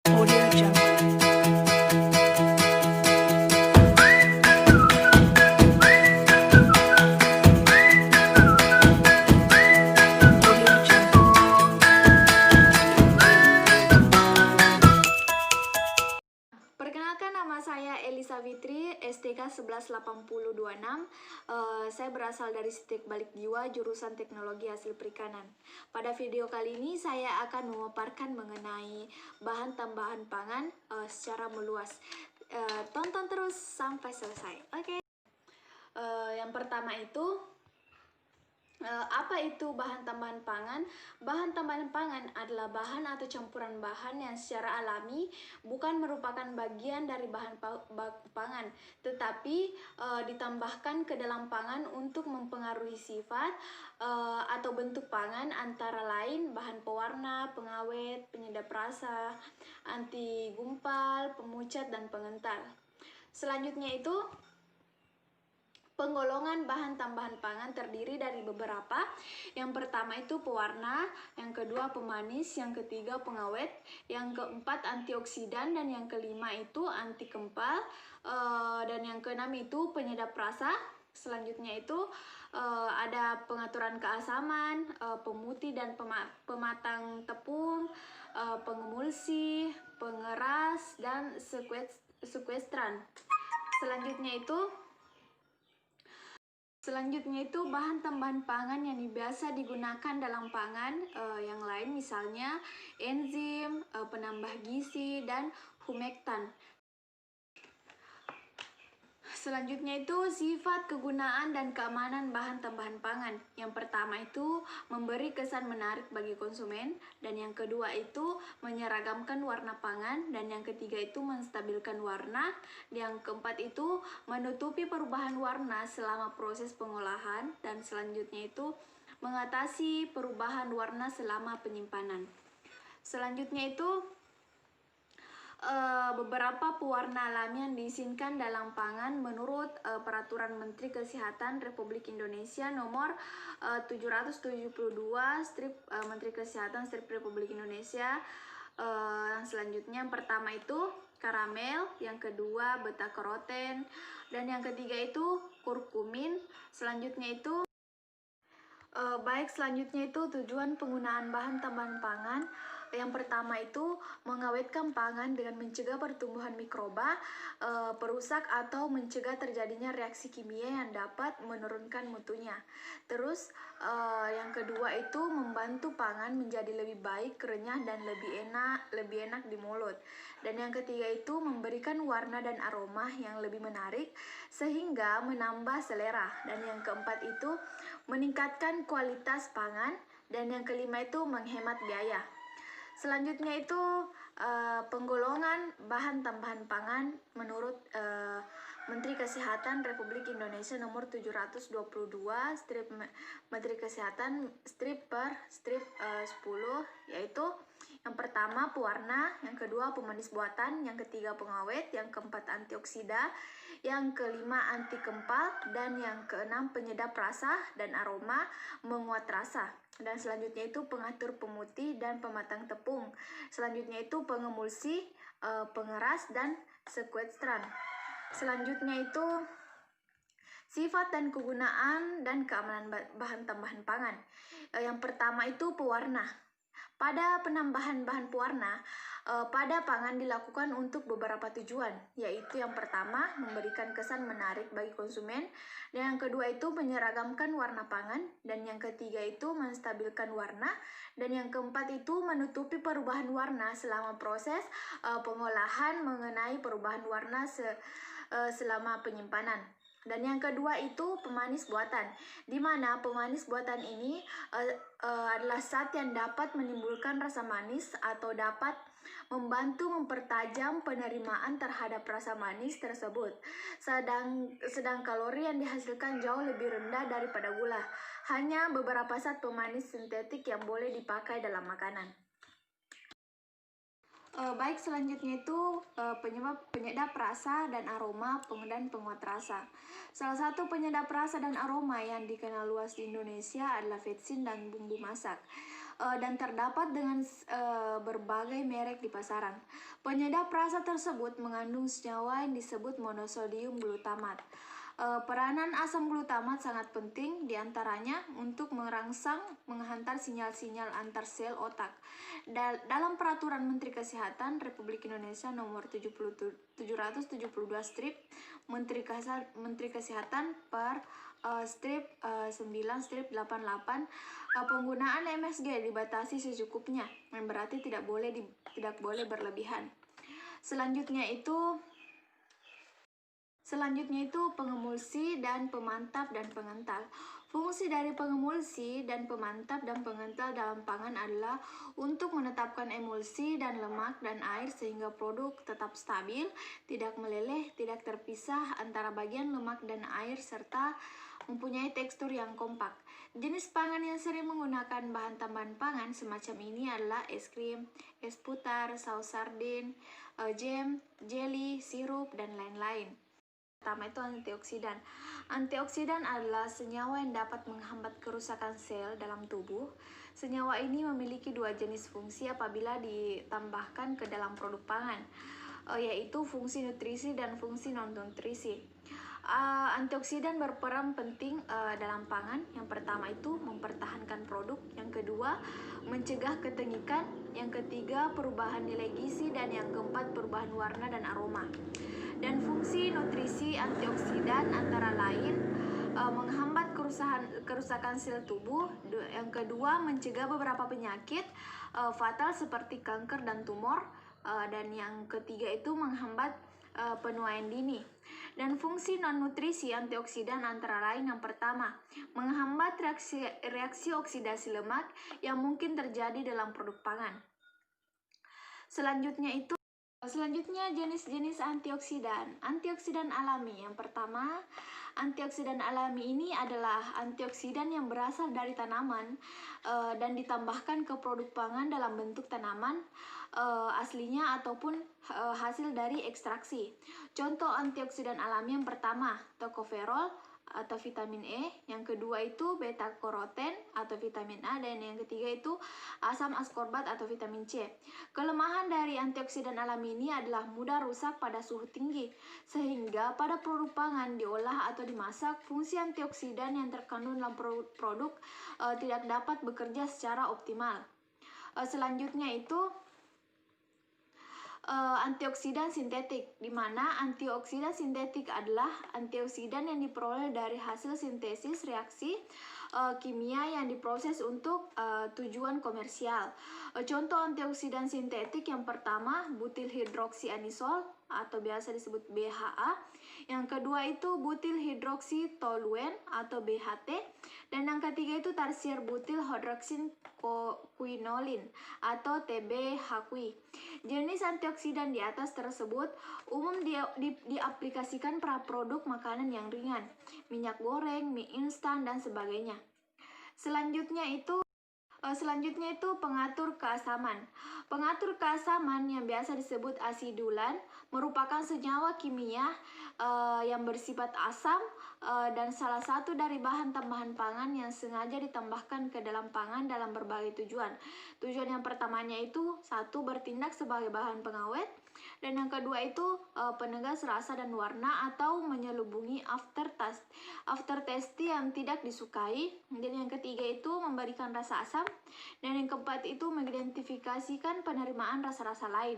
Audio Jungle. Audio Jungle. Perkenalkan, nama saya Elisa Fitri, STK 118026. Saya berasal dari Stek Balik Jiwa, jurusan Teknologi Hasil Perikanan. Pada video kali ini saya akan memaparkan mengenai bahan tambahan pangan secara meluas. Tonton terus sampai selesai. Oke. Yang pertama itu, apa itu bahan tambahan pangan? Bahan tambahan pangan adalah bahan atau campuran bahan yang secara alami bukan merupakan bagian dari bahan baku pangan, tetapi ditambahkan ke dalam pangan untuk mempengaruhi sifat atau bentuk pangan, antara lain bahan pewarna, pengawet, penyedap rasa, anti gumpal, pemucat, dan pengental. Selanjutnya itu, penggolongan bahan tambahan pangan terdiri dari beberapa. Yang pertama itu pewarna, yang kedua pemanis, yang ketiga pengawet, yang keempat antioksidan, dan yang kelima itu anti kempal, dan yang keenam itu penyedap rasa. Selanjutnya itu ada pengaturan keasaman, pemutih dan pematang tepung, pengemulsi, pengeras, dan sekuestran. Selanjutnya itu bahan tambahan pangan yang biasa digunakan dalam pangan yang lain, misalnya enzim, penambah gizi, dan humektan. Selanjutnya itu sifat, kegunaan, dan keamanan bahan tambahan pangan. Yang pertama itu memberi kesan menarik bagi konsumen, dan yang kedua itu menyeragamkan warna pangan, dan yang ketiga itu menstabilkan warna, yang keempat itu menutupi perubahan warna selama proses pengolahan, dan selanjutnya itu mengatasi perubahan warna selama penyimpanan. Selanjutnya itu beberapa pewarna alami yang diizinkan dalam pangan menurut Peraturan Menteri Kesehatan Republik Indonesia Nomor 772 Menteri Kesehatan Republik Indonesia. Selanjutnya, yang pertama itu karamel, yang kedua beta-karoten, dan yang ketiga itu kurkumin. Selanjutnya itu selanjutnya itu tujuan penggunaan bahan tambahan pangan. Yang pertama itu mengawetkan pangan dengan mencegah pertumbuhan mikroba, perusak, atau mencegah terjadinya reaksi kimia yang dapat menurunkan mutunya. Terus yang kedua itu membantu pangan menjadi lebih baik, renyah, dan lebih enak di mulut. Dan yang ketiga itu memberikan warna dan aroma yang lebih menarik sehingga menambah selera. Dan yang keempat itu meningkatkan kualitas pangan, dan yang kelima itu menghemat biaya. Selanjutnya itu penggolongan bahan tambahan pangan menurut Menteri Kesehatan Republik Indonesia Nomor 722 Menteri Kesehatan per 10, yaitu yang pertama pewarna, yang kedua pemanis buatan, yang ketiga pengawet, yang keempat antioksida, yang kelima anti kempal, dan yang keenam penyedap rasa dan aroma, menguat rasa. Dan selanjutnya itu pengatur pemutih dan pematang tepung. Selanjutnya itu pengemulsi, pengeras, dan sekuestran. Selanjutnya itu sifat dan kegunaan dan keamanan bahan tambahan pangan. Yang pertama itu pewarna. Pada penambahan bahan pewarna pada pangan dilakukan untuk beberapa tujuan, yaitu yang pertama memberikan kesan menarik bagi konsumen, dan yang kedua itu menyeragamkan warna pangan, dan yang ketiga itu menstabilkan warna, dan yang keempat itu menutupi perubahan warna selama proses pengolahan mengenai perubahan warna selama penyimpanan. Dan yang kedua itu pemanis buatan, di mana pemanis buatan ini adalah zat yang dapat menimbulkan rasa manis atau dapat membantu mempertajam penerimaan terhadap rasa manis tersebut. Sedang kalori yang dihasilkan jauh lebih rendah daripada gula. Hanya beberapa zat pemanis sintetik yang boleh dipakai dalam makanan. Selanjutnya itu penyedap rasa dan aroma dan penguat rasa. Salah satu penyedap rasa dan aroma yang dikenal luas di Indonesia adalah vetsin dan bumbu masak. dan terdapat dengan berbagai merek di pasaran. Penyedap rasa tersebut mengandung senyawa yang disebut monosodium glutamat. Peranan asam glutamat sangat penting diantaranya untuk merangsang menghantar sinyal-sinyal antar sel otak. Dalam Peraturan Menteri Kesehatan Republik Indonesia Nomor 772 strip Menteri Kesehatan per strip 9 strip 88, penggunaan MSG dibatasi secukupnya, yang berarti tidak boleh berlebihan. Selanjutnya itu pengemulsi dan pemantap dan pengental. Fungsi dari pengemulsi dan pemantap dan pengental dalam pangan adalah untuk menetapkan emulsi dan lemak dan air sehingga produk tetap stabil, tidak meleleh, tidak terpisah antara bagian lemak dan air, serta mempunyai tekstur yang kompak. Jenis pangan yang sering menggunakan bahan tambahan pangan semacam ini adalah es krim, es putar, saus sardin, jam, jelly, sirup, dan lain-lain. Pertama itu antioksidan. Antioksidan adalah senyawa yang dapat menghambat kerusakan sel dalam tubuh. Senyawa ini memiliki dua jenis fungsi apabila ditambahkan ke dalam produk pangan, yaitu fungsi nutrisi dan fungsi non-nutrisi. Antioksidan berperan penting dalam pangan. Yang pertama itu mempertahankan produk, yang kedua mencegah ketengikan, yang ketiga perubahan nilai gizi, dan yang keempat perubahan warna dan aroma. Dan fungsi nutrisi antioksidan antara lain menghambat kerusakan sel tubuh, yang kedua mencegah beberapa penyakit fatal seperti kanker dan tumor, dan yang ketiga itu menghambat penuaan dini. Dan fungsi non-nutrisi antioksidan antara lain yang pertama, menghambat reaksi oksidasi lemak yang mungkin terjadi dalam produk pangan. Selanjutnya jenis-jenis antioksidan. Antioksidan alami. Yang pertama, antioksidan alami ini adalah antioksidan yang berasal dari tanaman dan ditambahkan ke produk pangan dalam bentuk tanaman aslinya ataupun hasil dari ekstraksi. Contoh antioksidan alami yang pertama, tocopherol atau vitamin E, yang kedua itu beta karoten atau vitamin A, dan yang ketiga itu asam askorbat atau vitamin C. Kelemahan dari antioksidan alami ini adalah mudah rusak pada suhu tinggi, sehingga pada produk pangan diolah atau dimasak, fungsi antioksidan yang terkandung dalam produk tidak dapat bekerja secara optimal. Selanjutnya itu antioksidan sintetik, di mana antioksidan sintetik adalah antioksidan yang diperoleh dari hasil sintesis reaksi kimia yang diproses untuk tujuan komersial. Contoh antioksidan sintetik yang pertama, butil hidroksianisol atau biasa disebut BHA. Yang kedua itu butil hidroksitoluen atau BHT, dan yang ketiga itu tarsier butil hidroksinquinolin atau TBHQ. Jenis antioksidan di atas tersebut umum diaplikasikan pada produk makanan yang ringan, minyak goreng, mie instan, dan sebagainya. Selanjutnya itu pengatur keasaman. Pengatur keasaman yang biasa disebut asidulan merupakan senyawa kimia yang bersifat asam dan salah satu dari bahan tambahan pangan yang sengaja ditambahkan ke dalam pangan dalam berbagai tujuan. Tujuan yang pertamanya itu satu, bertindak sebagai bahan pengawet, dan yang kedua itu penegas rasa dan warna atau menyelubungi aftertaste yang tidak disukai, dan yang ketiga itu memberikan rasa asam, dan yang keempat itu mengidentifikasikan penerimaan rasa-rasa lain.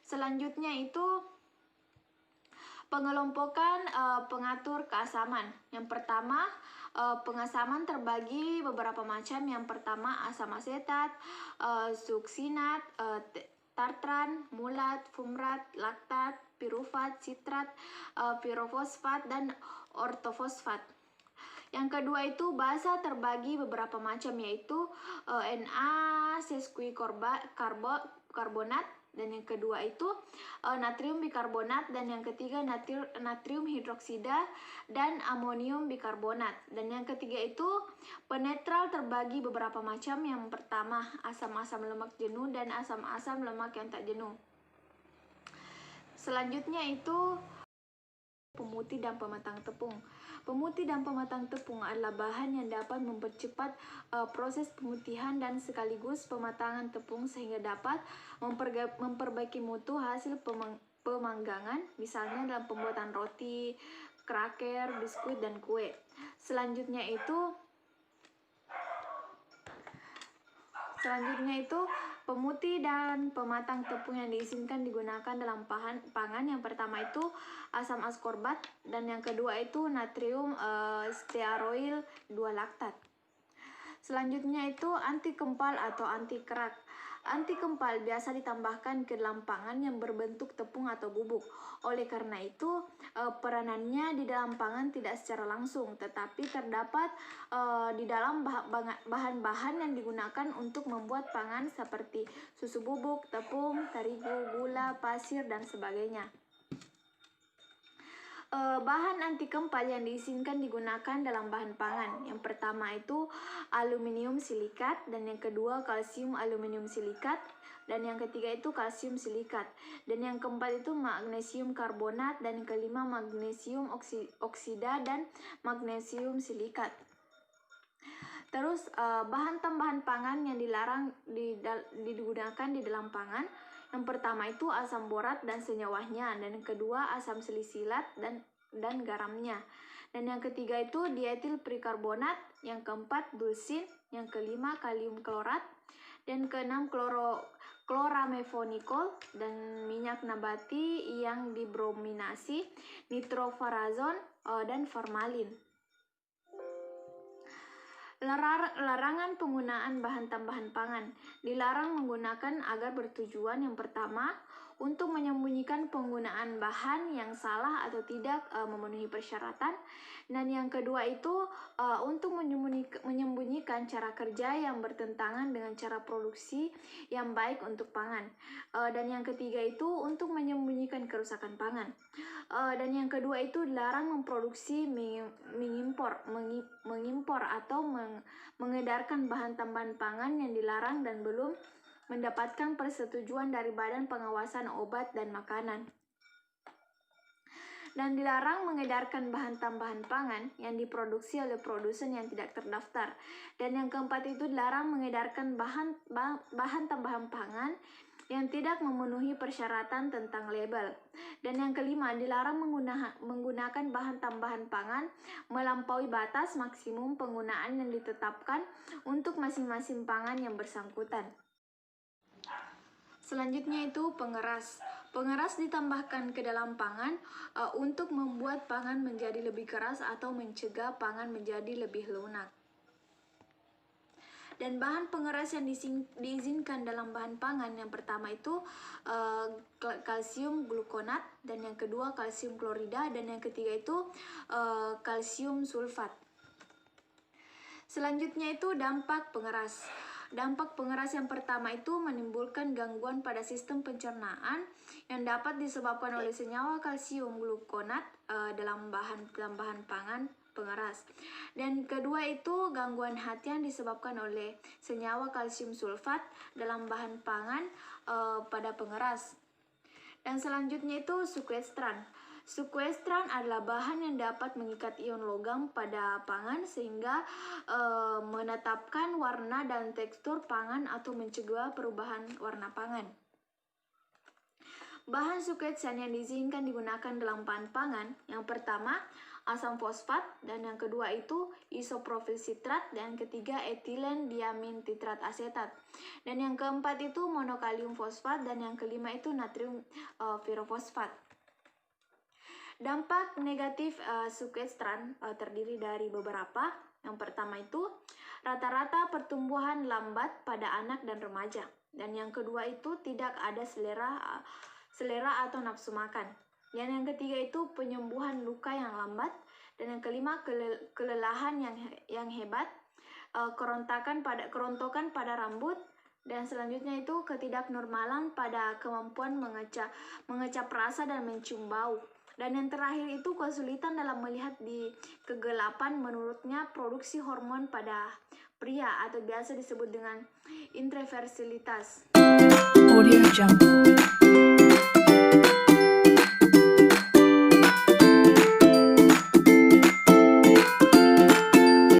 Selanjutnya itu pengelompokan pengatur keasaman. Yang pertama, pengasaman terbagi beberapa macam. Yang pertama, asam asetat, suksinat, tartran, mulat, fumrat, laktat, pirufat, sitrat, pirofosfat, dan ortofosfat. Yang kedua itu basa terbagi beberapa macam, yaitu Na-sesquicarbonat, dan yang kedua itu natrium bikarbonat, dan yang ketiga natrium hidroksida dan amonium bikarbonat, dan yang ketiga itu penetral terbagi beberapa macam. Yang pertama asam-asam lemak jenuh dan asam-asam lemak yang tak jenuh. Selanjutnya itu pemutih dan pematang tepung. Pemutih dan pematang tepung adalah bahan yang dapat mempercepat proses pemutihan dan sekaligus pematangan tepung sehingga dapat memperbaiki mutu hasil pemanggangan, misalnya dalam pembuatan roti, kraker, biskuit, dan kue. Selanjutnya itu pemutih dan pematang tepung yang diizinkan digunakan dalam pangan. Yang pertama itu asam askorbat dan yang kedua itu natrium stearoyl 2 laktat. Selanjutnya itu anti kempal atau anti kerak. Anti kempal biasa ditambahkan ke dalam pangan yang berbentuk tepung atau bubuk. Oleh karena itu, peranannya di dalam pangan tidak secara langsung, tetapi terdapat di dalam bahan-bahan yang digunakan untuk membuat pangan seperti susu bubuk, tepung, terigu, gula, pasir, dan sebagainya. Bahan anti kempal yang diizinkan digunakan dalam bahan pangan. Yang pertama itu aluminium silikat, dan yang kedua kalsium aluminium silikat, dan yang ketiga itu kalsium silikat, dan yang keempat itu magnesium karbonat, dan yang kelima magnesium oksida dan magnesium silikat. Terus bahan tambahan pangan yang dilarang digunakan di dalam pangan. Yang pertama itu asam borat dan senyawanya, dan yang kedua asam salisilat dan garamnya. Dan yang ketiga itu dietil perikarbonat, yang keempat dulsin, yang kelima kalium klorat, dan keenam kloramefonikol, dan minyak nabati yang dibrominasi, nitrofurazon, dan formalin. Larangan penggunaan bahan tambahan pangan. Dilarang menggunakan agar bertujuan yang pertama untuk menyembunyikan penggunaan bahan yang salah atau tidak memenuhi persyaratan, dan yang kedua itu untuk menyembunyikan cara kerja yang bertentangan dengan cara produksi yang baik untuk pangan, dan yang ketiga itu untuk menyembunyikan kerusakan pangan, dan yang kedua itu dilarang memproduksi, mengimpor atau mengedarkan bahan tambahan pangan yang dilarang dan belum mendapatkan persetujuan dari Badan Pengawasan Obat dan Makanan. Dan dilarang mengedarkan bahan tambahan pangan yang diproduksi oleh produsen yang tidak terdaftar. Dan yang keempat itu dilarang mengedarkan bahan tambahan pangan yang tidak memenuhi persyaratan tentang label. Dan yang kelima, dilarang menggunakan bahan tambahan pangan melampaui batas maksimum penggunaan yang ditetapkan untuk masing-masing pangan yang bersangkutan. Selanjutnya itu pengeras. Pengeras ditambahkan ke dalam pangan untuk membuat pangan menjadi lebih keras atau mencegah pangan menjadi lebih lunak. Dan bahan pengeras yang diizinkan dalam bahan pangan yang pertama itu kalsium glukonat, dan yang kedua kalsium klorida, dan yang ketiga itu kalsium sulfat. Selanjutnya itu dampak pengeras. Dampak pengeras yang pertama itu menimbulkan gangguan pada sistem pencernaan yang dapat disebabkan oleh senyawa kalsium glukonat dalam bahan pangan pengeras. Dan kedua itu gangguan hati yang disebabkan oleh senyawa kalsium sulfat dalam bahan pangan pada pengeras. Dan selanjutnya itu sekuestran. Sekuestran adalah bahan yang dapat mengikat ion logam pada pangan sehingga menetapkan warna dan tekstur pangan atau mencegah perubahan warna pangan. Bahan sekuestran yang diizinkan digunakan dalam bahan pangan yang pertama asam fosfat, dan yang kedua itu isoprofil sitrat, dan yang ketiga etilen diamin titrat asetat, dan yang keempat itu monokalium fosfat, dan yang kelima itu natrium pirofosfat. Dampak negatif sekuestran terdiri dari beberapa. Yang pertama itu rata-rata pertumbuhan lambat pada anak dan remaja, dan yang kedua itu tidak ada selera atau nafsu makan. Dan yang ketiga itu penyembuhan luka yang lambat, dan yang kelima kelelahan yang hebat, kerontokan pada rambut, dan selanjutnya itu ketidaknormalan pada kemampuan mengecap rasa dan mencium bau. Dan yang terakhir itu kesulitan dalam melihat di kegelapan, menurutnya produksi hormon pada pria atau biasa disebut dengan intrafertilitas. Audio Jungle.